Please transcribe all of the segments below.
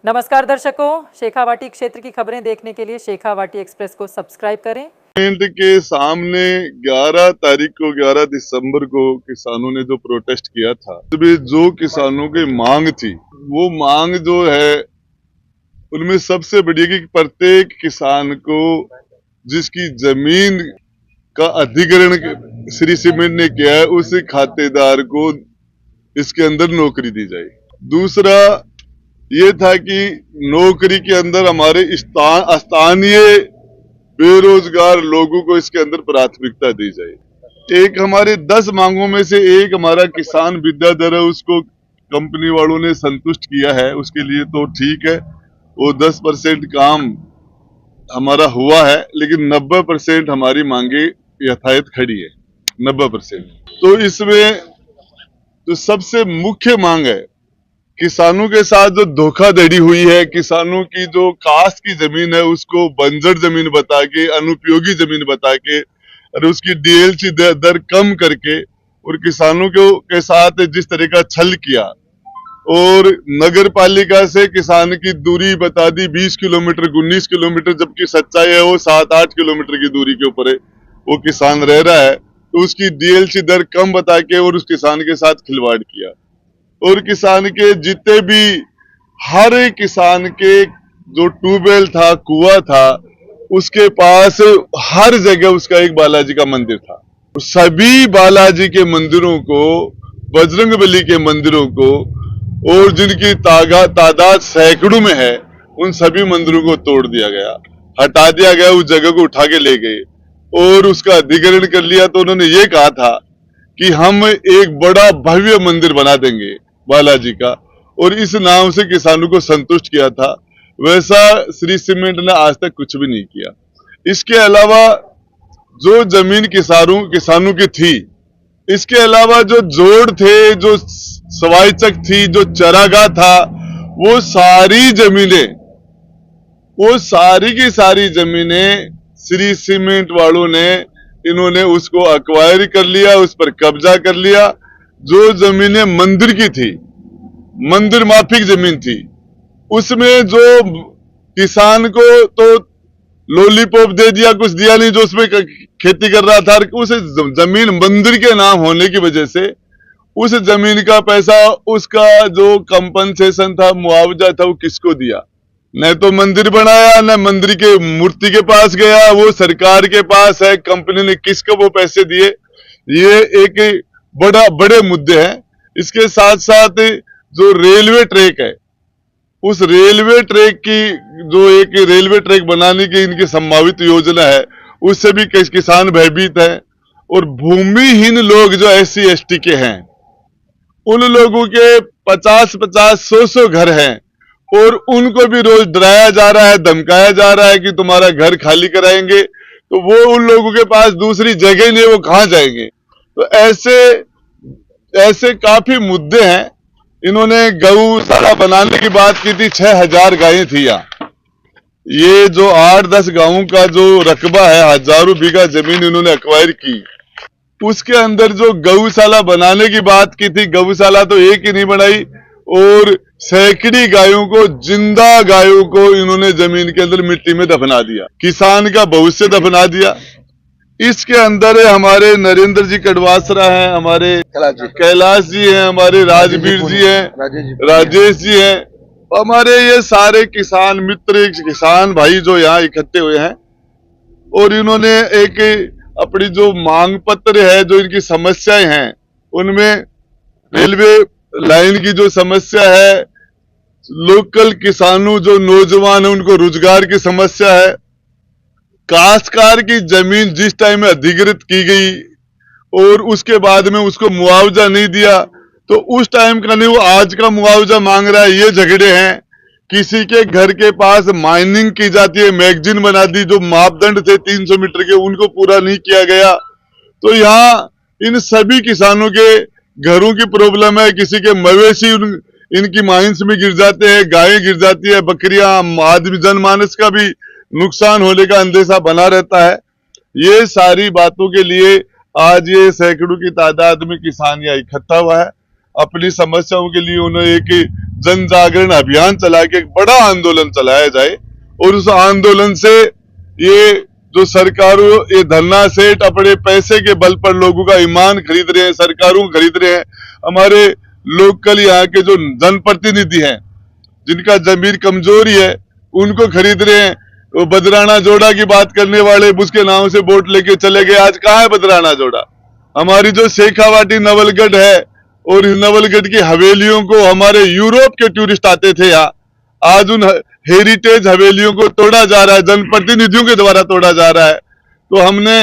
नमस्कार दर्शकों, शेखावाटी क्षेत्र की खबरें देखने के लिए शेखावाटी एक्सप्रेस को सब्सक्राइब करें। के सामने 11 तारीख को 11 दिसंबर को किसानों ने जो प्रोटेस्ट किया था, उसमें जो किसानों की मांग थी, वो मांग जो है उनमें सबसे बड़ी कि प्रत्येक किसान को जिसकी जमीन का अधिग्रहण श्री सीमेंट ने किया है, उस खातेदार को इसके अंदर नौकरी दी जाए। दूसरा ये था कि नौकरी के अंदर हमारे स्थानीय बेरोजगार लोगों को इसके अंदर प्राथमिकता दी जाए। एक हमारे 10 मांगों में से एक हमारा किसान विद्याधर है, उसको कंपनी वालों ने संतुष्ट किया है, उसके लिए तो ठीक है। वो 10% काम हमारा हुआ है, लेकिन 90% हमारी मांगे यथायथ खड़ी है। 90%। तो इसमें जो सबसे मुख्य मांग है, किसानों के साथ जो धोखाधड़ी हुई है, किसानों की जो कास्ट की जमीन है उसको बंजर जमीन बता के, अनुपयोगी जमीन बता के और उसकी डीएलसी दर कम करके और किसानों के साथ जिस तरह का छल किया और नगर पालिका से किसान की दूरी बता दी 20 किलोमीटर 19 किलोमीटर, जबकि सच्चाई है वो 7-8 किलोमीटर की दूरी के ऊपर है वो किसान रह रहा है, तो उसकी डीएलसी दर कम बता के और उस किसान के साथ खिलवाड़ किया। और किसान के जितने भी हर किसान के जो ट्यूबवेल था, कुआं था, उसके पास हर जगह उसका एक बालाजी का मंदिर था। सभी बालाजी के मंदिरों को, बजरंगबली के मंदिरों को और जिनकी तादाद सैकड़ों में है, उन सभी मंदिरों को तोड़ दिया गया, हटा दिया गया, उस जगह को उठा के ले गए और उसका अधिग्रहण कर लिया। तो उन्होंने ये कहा था कि हम एक बड़ा भव्य मंदिर बना देंगे बालाजी का, और इस नाम से किसानों को संतुष्ट किया था। वैसा श्री सीमेंट ने आज तक कुछ भी नहीं किया। इसके अलावा जो जमीन किसानों की थी, इसके अलावा जो जोड़ थे, जो सवाईचक थी, जो चरागाह था, वो सारी की सारी जमीनें श्री सीमेंट वालों ने, इन्होंने उसको अक्वायर कर लिया, उस पर कब्जा कर लिया। जो जमीनें मंदिर की थी, मंदिर माफिक जमीन थी, उसमें जो किसान को तो लॉलीपॉप दे दिया, कुछ दिया नहीं, जो उसमें खेती कर रहा था, उस जमीन मंदिर के नाम होने की वजह से उस जमीन का पैसा, उसका जो कंपनसेशन था, मुआवजा था, वो किसको दिया? न तो मंदिर बनाया, न मंदिर के मूर्ति के पास गया, वो सरकार के पास है। कंपनी ने किसको वो पैसे दिए? ये एक बड़े मुद्दे हैं। इसके साथ साथ जो रेलवे ट्रैक है, उस रेलवे ट्रैक की जो एक रेलवे ट्रैक बनाने की इनकी संभावित योजना है, उससे भी किसान भयभीत है। और भूमिहीन लोग जो SC ST के हैं, उन लोगों के 50-50 100 घर हैं और उनको भी रोज डराया जा रहा है, धमकाया जा रहा है कि तुम्हारा घर खाली कराएंगे। तो वो उन लोगों के पास दूसरी जगह नहीं, वो कहां जाएंगे? तो ऐसे काफी मुद्दे हैं। इन्होंने गौशाला बनाने की बात की थी, 6000 गायें थी यहाँ। ये जो 8-10 गांवों का जो रकबा है, हजारों बीघा जमीन इन्होंने एक्वायर की, उसके अंदर जो गौशाला बनाने की बात की थी, गौशाला तो एक ही नहीं बनाई और सैकड़ी गायों को, जिंदा गायों को इन्होंने जमीन के अंदर मिट्टी में दफना दिया, किसान का भविष्य दफना दिया। इसके अंदर हमारे नरेंद्र जी कड़वासरा हैं, हमारे कैलाश जी हैं, हमारे राजवीर जी हैं, राजेश जी हैं, हमारे ये सारे किसान मित्र, किसान भाई जो यहाँ इकट्ठे हुए हैं। और इन्होंने एक अपनी जो मांग पत्र है, जो इनकी समस्याएं हैं, उनमें रेलवे लाइन की जो समस्या है, लोकल किसानों जो नौजवान है उनको रोजगार की समस्या है, काश्तकार की जमीन जिस टाइम में अधिग्रहित की गई और उसके बाद में उसको मुआवजा नहीं दिया, तो उस टाइम का नहीं, वो आज का मुआवजा मांग रहा है। ये झगड़े हैं। किसी के घर के पास माइनिंग की जाती है, मैगजीन बना दी, जो मापदंड थे 300 मीटर के, उनको पूरा नहीं किया गया। तो यहाँ इन सभी किसानों के घरों की प्रॉब्लम है। किसी के मवेशी इनकी माइंस में गिर जाते हैं, गायें गिर जाती है, बकरियां, आदमी जनमानस का भी नुकसान होने का अंदेशा बना रहता है। ये सारी बातों के लिए आज ये सैकड़ों की तादाद में किसान यहाँ इकट्ठा हुआ है। अपनी समस्याओं के लिए उन्होंने एक जन जागरण अभियान चला के एक बड़ा आंदोलन चलाया जाए और उस आंदोलन से ये जो सरकारों ये धन्ना सेठ अपने पैसे के बल पर लोगों का ईमान खरीद रहे हैं, सरकारों को खरीद रहे हैं। हमारे लोकल यहाँ के जो जनप्रतिनिधि हैं जिनका जमीर कमजोरी है उनको खरीद रहे हैं। वो बदराना जोड़ा की बात करने वाले उसके नाम से वोट लेके चले गए। आज कहाँ है बदराना जोड़ा? हमारी जो शेखावाटी नवलगढ़ है और इस नवलगढ़ की हवेलियों को हमारे यूरोप के टूरिस्ट आते थे यहाँ, आज उन हेरिटेज हवेलियों को तोड़ा जा रहा है, जनप्रतिनिधियों के द्वारा तोड़ा जा रहा है। तो हमने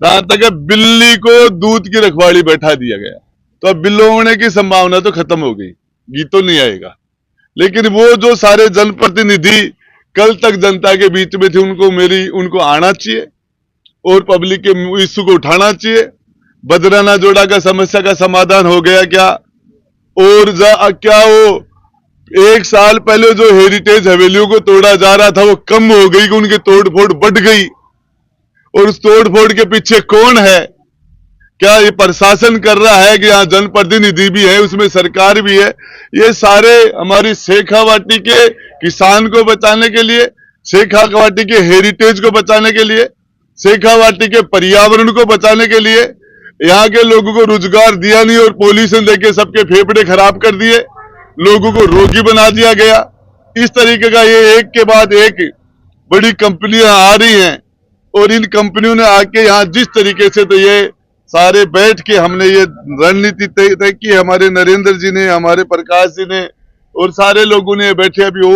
जहां तक बिल्ली को दूध की रखवाली बैठा दिया गया, तो अब बिल्लो होने की संभावना तो खत्म हो गई, गीत तो नहीं आएगा। लेकिन वो जो सारे जनप्रतिनिधि कल तक जनता के बीच में थे उनको आना चाहिए और पब्लिक के इश्यू को उठाना चाहिए। बदराना जोड़ा का समस्या का समाधान हो गया क्या? और क्या वो 1 साल पहले जो हेरिटेज हवेलियों को तोड़ा जा रहा था वो कम हो गई कि उनकी तोड़फोड़ बढ़ गई? और उस तोड़फोड़ के पीछे कौन है? क्या ये प्रशासन कर रहा है कि यहाँ जनप्रतिनिधि भी है, उसमें सरकार भी है? ये सारे हमारी शेखावाटी के किसान को बचाने के लिए, शेखावाटी के हेरिटेज को बचाने के लिए, शेखावाटी के पर्यावरण को बचाने के लिए, यहाँ के लोगों को रोजगार दिया नहीं और पॉल्यूशन देके सबके फेफड़े खराब कर दिए, लोगों को रोगी बना दिया गया। इस तरीके का ये एक के बाद एक बड़ी कंपनियां आ रही हैं और इन कंपनियों ने आके यहाँ जिस तरीके से तो ये सारे बैठ के हमने ये रणनीति तय की, हमारे नरेंद्र जी ने, हमारे प्रकाश जी ने और सारे लोगों ने बैठे अभी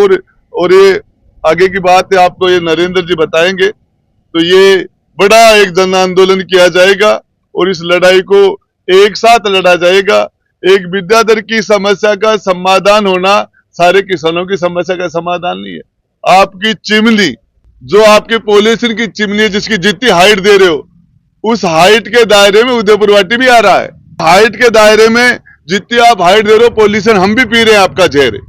और ये आगे की बात है आपको ये नरेंद्र जी बताएंगे। तो ये बड़ा एक जन आंदोलन किया जाएगा और इस लड़ाई को एक साथ लड़ा जाएगा। एक विद्याधर की समस्या का समाधान होना सारे किसानों की समस्या का समाधान नहीं है। आपकी चिमनी, जो आपके पॉल्यूशन की चिमनी है, जिसकी जितनी हाइट दे रहे हो उस हाइट के दायरे में उदयपुर वाटी भी आ रहा है। हाइट के दायरे में जितनी आप हाइट दे रहे हो पॉल्यूशन हम भी पी रहे हैं, आपका जहर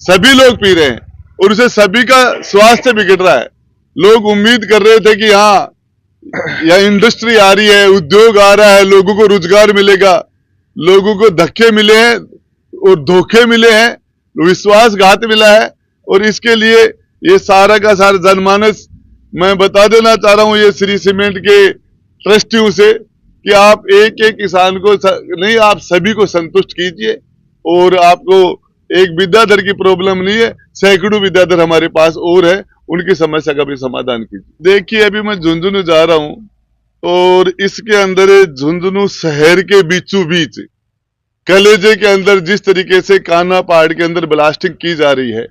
सभी लोग पी रहे हैं और उसे सभी का स्वास्थ्य बिगड़ रहा है। लोग उम्मीद कर रहे थे कि यहाँ इंडस्ट्री आ रही है, उद्योग आ रहा है, लोगों को रोजगार मिलेगा, लोगों को धक्के मिले हैं और धोखे मिले हैं, विश्वासघात मिला है। और इसके लिए ये सारा का सारा जनमानस मैं बता देना चाह रहा हूं ये श्री सीमेंट के ट्रस्टियों से कि आप एक एक किसान को नहीं, आप सभी को संतुष्ट कीजिए। और आपको एक विद्याधर की प्रॉब्लम नहीं है, सैकड़ों विद्याधर हमारे पास और है, उनकी समस्या का भी समाधान कीजिए। देखिए अभी मैं झुंझुनू जा रहा हूं और इसके अंदर झुंझुनू शहर के बीचों बीच कलेजे के अंदर जिस तरीके से कान्हा पहाड़ के अंदर ब्लास्टिंग की जा रही है,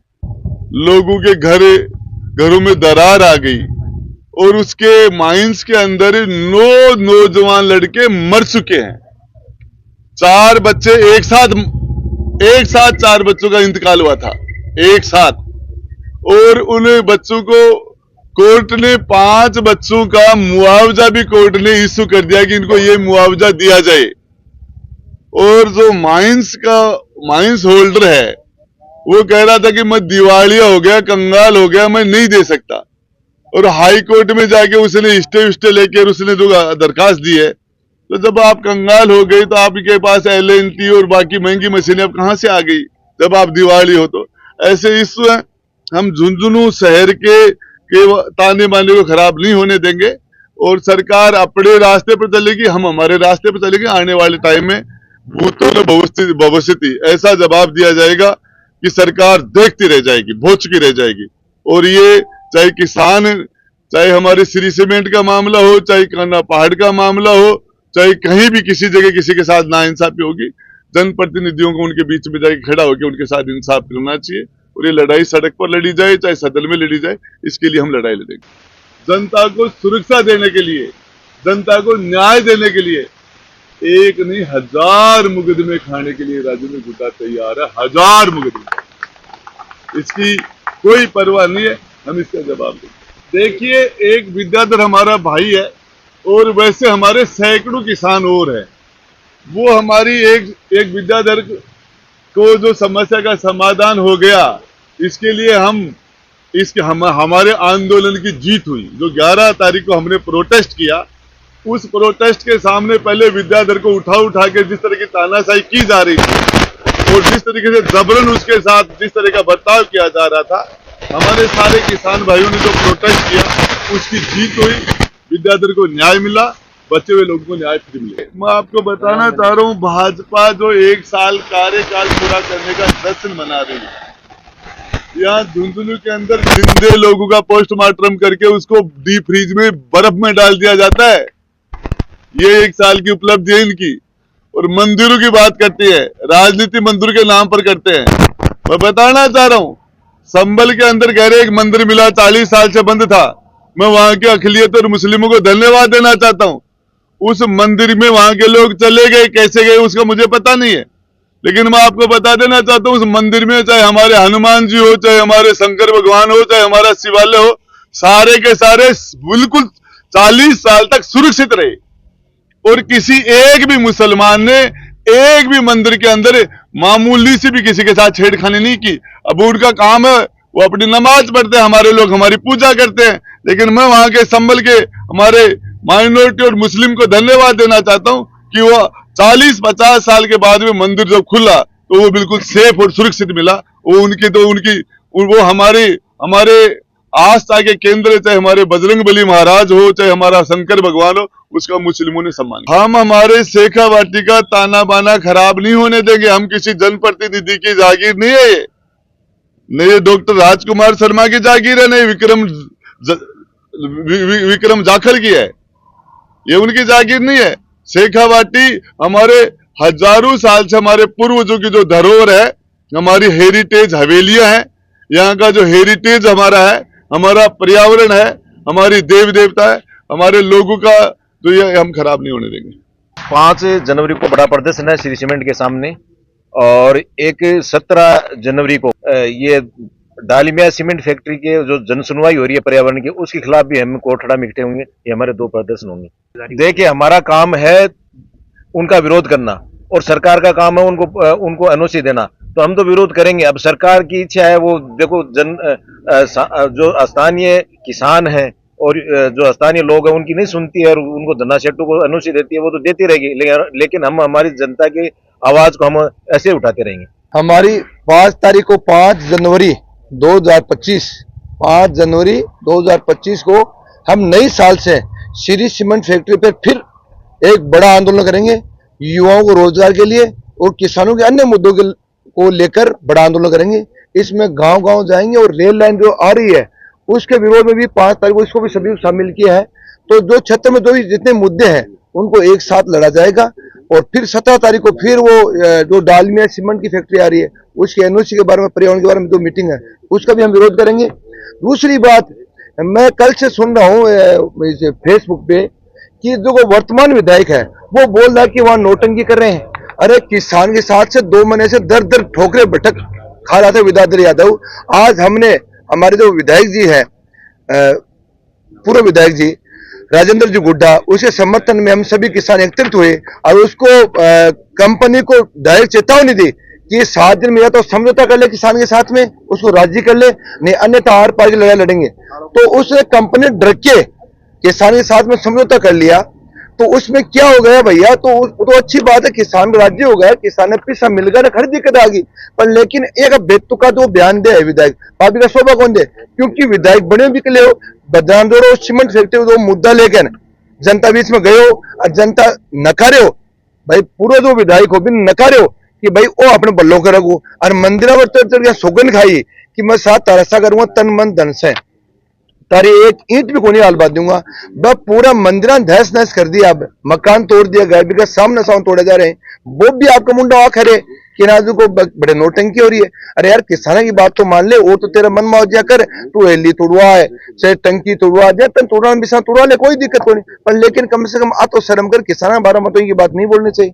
लोगों के घरों में दरार आ गई और उसके माइंस के अंदर 9 नौजवान लड़के मर चुके हैं। 4 बच्चे एक साथ 4 बच्चों का इंतकाल हुआ था एक साथ। और उन बच्चों को कोर्ट ने 5 बच्चों का मुआवजा भी कोर्ट ने इश्यू कर दिया कि इनको ये मुआवजा दिया जाए। और जो माइंस होल्डर है वो कह रहा था कि मैं दिवालिया हो गया, कंगाल हो गया, मैं नहीं दे सकता। और हाई कोर्ट में जाके उसने स्टे लेकर उसने जो दरखास्त दी है, तो जब आप कंगाल हो गई तो आपके पास LNT और बाकी महंगी मशीनें अब कहां से आ गई जब आप दिवाली हो? तो ऐसे इश्यू है। हम झुंझुनू शहर के ताने बाने को खराब नहीं होने देंगे और सरकार अपने रास्ते पर चलेगी, हम हमारे रास्ते पर चलेंगे। आने वाले टाइम में भूतों भविष्यति ऐसा जवाब दिया जाएगा कि सरकार देखती रह जाएगी, भोचकी रह जाएगी। और ये चाहे किसान, चाहे हमारे श्री सीमेंट का मामला हो, चाहे कान्हा पहाड़ का मामला हो, चाहे कहीं भी किसी जगह किसी के साथ नाइंसाफी होगी, जनप्रतिनिधियों को उनके बीच में जाके खड़ा होकर उनके साथ इंसाफ करना चाहिए। और ये लड़ाई सड़क पर लड़ी जाए चाहे सदन में लड़ी जाए, इसके लिए हम लड़ाई लड़ेंगे। जनता को सुरक्षा देने के लिए, जनता को न्याय देने के लिए एक नहीं 1000 मुकदमे खाने के लिए राज्य में जुटा तैयार है। 1000 मुकदमे, इसकी कोई परवाह नहीं है, हम इसका जवाब देंगे। देखिए एक विद्याधर हमारा भाई है और वैसे हमारे सैकड़ों किसान और हैं। वो हमारी एक विद्याधर को जो समस्या का समाधान हो गया, इसके लिए हमारे आंदोलन की जीत हुई। जो 11 तारीख को हमने प्रोटेस्ट किया, उस प्रोटेस्ट के सामने पहले विद्याधर को उठा के जिस तरह की तानाशाही की जा रही थी और जिस तरीके से जबरन उसके साथ जिस तरह का बर्ताव किया जा रहा था, हमारे सारे किसान भाइयों ने जो प्रोटेस्ट किया उसकी जीत हुई, विद्याधर को न्याय मिला, बचे हुए लोगों को न्याय फिर मिले। मैं आपको बताना चाह रहा हूँ, भाजपा जो 1 साल कार्यकाल पूरा करने का जश्न मना रही है, यहाँ झुंझुनू के अंदर जिंदे लोगों का पोस्टमार्टम करके उसको डीप फ्रीज में बर्फ में डाल दिया जाता है। ये 1 साल की उपलब्धि है इनकी। और मंदिरों की बात करती है, राजनीति मंदिर के नाम पर करते हैं। मैं बताना चाह रहा हूँ, संभल के अंदर कह रहे एक मंदिर मिला, 40 साल से बंद था। मैं वहां के अखिलियत और मुस्लिमों को धन्यवाद देना चाहता हूँ। उस मंदिर में वहां के लोग चले गए, कैसे गए उसका मुझे पता नहीं है, लेकिन मैं आपको बता देना चाहता हूँ, उस मंदिर में चाहे हमारे हनुमान जी हो, चाहे हमारे शंकर भगवान हो, चाहे हमारा शिवालय हो, सारे के सारे बिल्कुल 40 साल तक सुरक्षित रहे। और किसी एक भी मुसलमान ने एक भी मंदिर के अंदर मामूली से भी किसी के साथ छेड़खानी नहीं की। अब उनका काम है, वो अपनी नमाज पढ़ते हैं, हमारे लोग हमारी पूजा करते हैं। लेकिन मैं वहां के संभल के हमारे माइनॉरिटी और मुस्लिम को धन्यवाद देना चाहता हूं कि वो 40-50 साल के बाद में मंदिर जब खुला तो वो बिल्कुल सेफ और सुरक्षित मिला। वो हमारे आस्था के केंद्र, चाहे हमारे बजरंगबली महाराज हो, चाहे हमारा शंकर भगवान हो, उसका मुस्लिमों ने सम्मान किया। हम हमारे शेखावाटी का ताना बाना खराब नहीं होने देंगे। हम किसी जनप्रतिनिधि की जागीर नहीं है, ये डॉक्टर राजकुमार शर्मा की जागीर है, नहीं विक्रम जाखड़ की है, ये उनकी जागीर नहीं है। शेखावाटी हमारे हजारों साल से हमारे पूर्वजों की जो धरोहर है, हमारी हेरिटेज हवेलियां हैं, यहाँ का जो हेरिटेज हमारा है, हमारा पर्यावरण है, हमारी देव देवता है, हमारे लोगों का, तो ये हम खराब नहीं होने देंगे। 5 जनवरी को बड़ा प्रदर्शन है श्री सीमेंट के सामने, और एक 17 जनवरी को ये डालमिया सीमेंट फैक्ट्री के जो जनसुनवाई हो रही है पर्यावरण की, उसके खिलाफ भी हम कोटड़ा में इकट्ठे होंगे। ये हमारे 2 प्रदर्शन होंगे। देखिए, हमारा काम है उनका विरोध करना, और सरकार का काम है उनको एनओसी देना, तो हम तो विरोध करेंगे। अब सरकार की इच्छा है, वो देखो जो स्थानीय किसान है और जो स्थानीय लोग हैं उनकी नहीं सुनती है, और उनको धन्ना शेट्टू को एनओसी देती है, वो तो देती रहेगी। लेकिन हम हमारी जनता की आवाज को हम ऐसे उठाते रहेंगे। हमारी 5 तारीख को 5 जनवरी 2025 को हम नई साल से श्री सीमेंट फैक्ट्री पर फिर एक बड़ा आंदोलन करेंगे, युवाओं को रोजगार के लिए और किसानों के अन्य मुद्दों को लेकर बड़ा आंदोलन करेंगे। इसमें गांव-गांव जाएंगे, और रेल लाइन जो आ रही है उसके विरोध में भी 5 तारीख को इसको भी सभी शामिल किया है। तो जो क्षेत्र में जो भी जितने मुद्दे हैं उनको एक साथ लड़ा जाएगा। और फिर 17 तारीख को फिर वो जो डालमिया सीमेंट की फैक्ट्री आ रही है उसके एनओसी के बारे में, पर्यावरण के बारे में जो मीटिंग है उसका भी हम विरोध करेंगे। दूसरी बात, मैं कल से सुन रहा हूँ फेसबुक पे कि जो वर्तमान विधायक है वो बोल रहा है कि वहां नोटंकी कर रहे हैं। अरे किसान के साथ से 2 महीने से दर ठोकरे भटक खा रहा था विद्याधर यादव। आज हमने हमारे जो विधायक जी है, पूर्व विधायक जी राजेंद्र जी गुड्डा, उसके समर्थन में हम सभी किसान एकत्रित हुए और उसको कंपनी को डायरेक्ट चेतावनी दी कि 7 दिन में या तो समझौता कर ले किसान के साथ में, उसको राजी कर ले, नहीं अन्यथा आर पार की लड़ाई लड़ेंगे। तो उस कंपनी डर के किसान के साथ में समझौता कर लिया। तो उसमें क्या हो गया भैया, तो अच्छी बात है, किसान राज्य हो गया, किसान ने पैसा मिल गया, खरीद दिक्कत आ गई। पर लेकिन एक बेतुका जो बयान दे विधायक, भाभी का शोभा कौन दे, क्योंकि विधायक बने बिकले हो, बदनाम सीमेंट फैक्ट्री जो मुद्दा लेकर जनता बीच में गए हो और जनता नकारे हो भाई, पूरा जो विधायक हो भी नकारे हो कि भाई वो अपने बल्लों के रखो, और मंदिरा पर चढ़ सौगन खाई कि मैं 7 तरसा करूंगा तन मन धन से, तारी एक ईंट भी कोनी हाल बात दूंगा। वह पूरा मंदिर धैस नैस कर दिया, अब मकान तोड़ दिया, गाय भी का सामने तोड़े जा रहे हैं। वो भी आपका मुंडा आ खरे कि नाजू को बड़े नोटंकी हो रही है। अरे यार, किसानों की बात तो मान ले, वो तो तेरा मन मौजिया कर, तू हेली तोड़वा है, चाहे टंकी तोड़वा दे, तन तोड़वा तोड़वा ले, कोई दिक्कत नहीं, पर लेकिन कम से कम आ तो शर्म कर, किसान 12 मतों की बात नहीं बोलनी चाहिए।